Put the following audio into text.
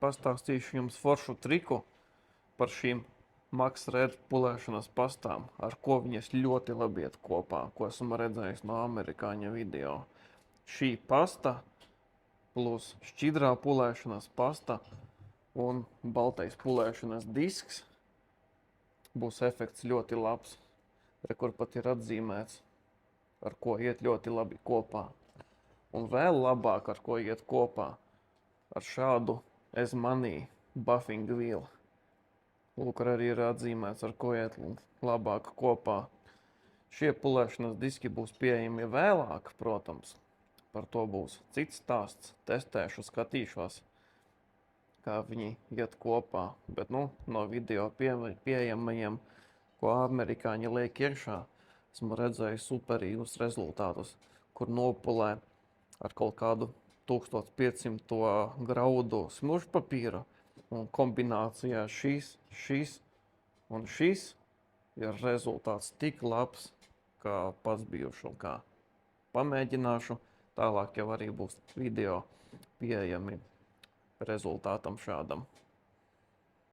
pastāstīšu jums foršu triku par šīm Max Red pulēšanas pastām, ar ko viņas ļoti labi iet kopā, ko esmu redzējis no amerikāņu video. Šī pasta plus šķidrā pulēšanas pasta un baltais pulēšanas disks būs efekts ļoti labs, kur pat ir atzīmēts, ar ko iet ļoti labi kopā. Un vēl labāk, ar ko iet kopā, ar šādu S-Money buffing wheel. Lūk, arī ir atzīmēts, ar ko iet labāk kopā. Šie pulēšanas diski būs pieejami vēlāk, protams. Par to būs cits stāsts. Testēšu, skatīšos, kā viņi iet kopā. Bet, no video pieejamajiem, ko amerikāņi liek iekšā, esmu redzējis superīgus rezultātus, kur nopulē ar kaut kādu 1500 graudu smužpapīru. Un kombinācijā šis un šis ir rezultāts tik labs, kā pats bijuši un kā. Pamēģināšu, tālāk jau arī būs video pieejami rezultātam šādam.